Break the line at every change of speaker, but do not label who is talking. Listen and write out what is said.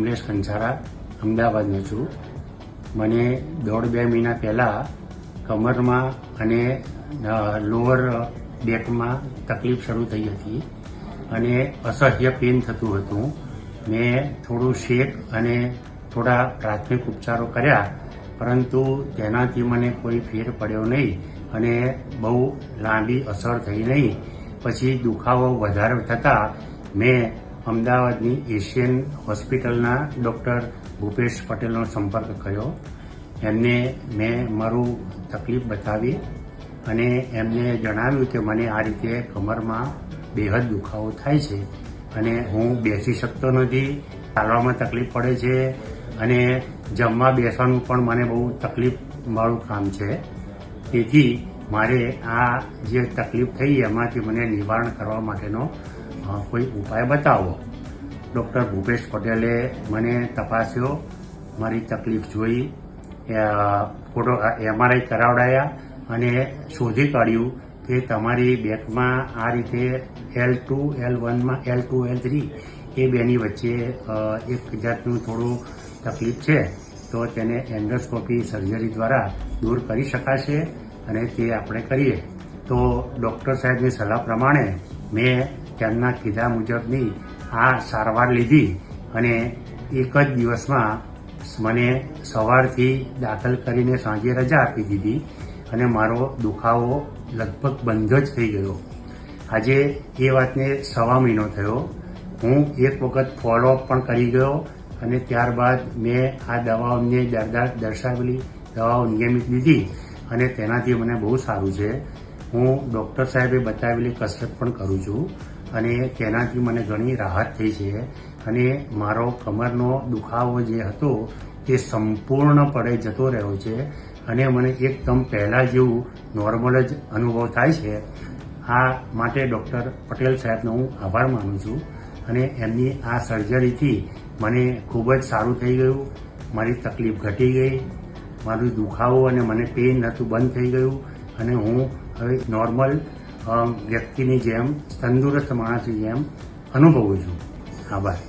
કમલેશ કંસારા અમદાવાદનો છું. મને 1.5-2 મહિના પહેલાં કમરમાં અને લોઅર બેકમાં તકલીફ શરૂ થઈ હતી અને અસહ્ય પેઇન થતું હતું. મેં થોડું શેક અને થોડા પ્રાથમિક ઉપચારો કર્યા, પરંતુ તેનાથી મને કોઈ ફેર પડ્યો નહીં અને બહુ લાંબી અસર થઈ નહીં. પછી દુખાવો વધારે થતાં મેં અમદાવાદની એશિયન હોસ્પિટલના ડૉક્ટર ભૂપેશ પટેલનો સંપર્ક કર્યો. એમને મેં મારું તકલીફ બતાવી અને એમને જણાવ્યું કે મને આ રીતે કમરમાં બેહદ દુખાવો થાય છે અને હું બેસી શકતો નથી, ચાલવામાં તકલીફ પડે છે અને જમવા બેસવાનું પણ મને બહુ તકલીફવાળું કામ છે. તેથી મારે આ જે તકલીફ થઈ એમાંથી મને નિવારણ કરવા માટેનો કોઈ ઉપાય બતાવો. ડૉક્ટર ભૂપેશ પટેલે મને તપાસ્યો, મારી તકલીફ જોઈ, ફોટો MRI કરાવડાયા અને શોધી કાઢ્યું કે તમારી બેકમાં આ રીતે L2 L1માં L2 L3 એ બેની વચ્ચે એક જાતનું થોડું તકલીફ છે, તો તેને એન્ડોસ્કોપી સર્જરી દ્વારા દૂર કરી શકાશે અને તે આપણે કરીએ. તો ડૉક્ટર સાહેબની સલાહ પ્રમાણે મેં તેમના કીધા મુજબની આ સારવાર લીધી અને એક જ દિવસમાં મને સવારથી દાખલ કરીને સાંજે રજા આપી દીધી અને મારો દુખાવો લગભગ બંધ જ થઈ ગયો. આજે એ વાતને 1.25 મહિનો થયો. હું એક વખત ફોલોઅપ પણ કરી ગયો અને ત્યારબાદ મેં આ દવાઓને દર્શાવેલી દવાઓ નિયમિત લીધી અને તેનાથી મને બહુ સારું છે. હું ડૉક્ટર સાહેબે બતાવેલી કસરત પણ કરું છું અને તેનાથી મને ઘણી રાહત થઈ છે અને મારો કમરનો દુખાવો જે હતો તે સંપૂર્ણપણે જતો રહ્યો છે અને મને એકદમ પહેલાં જેવું નોર્મલ જ અનુભવ થાય છે. આ માટે ડૉક્ટર પટેલ સાહેબનો હું આભાર માનું છું અને એમની આ સર્જરીથી મને ખૂબ જ સારું થઈ ગયું. મારી તકલીફ ઘટી ગઈ, મારું દુખાવો અને મને પેઇન હતું બંધ થઈ ગયું અને હું હવે નોર્મલ વ્યક્તિની જેમ, તંદુરસ્ત માણસની જેમ અનુભવું છું. આભાર.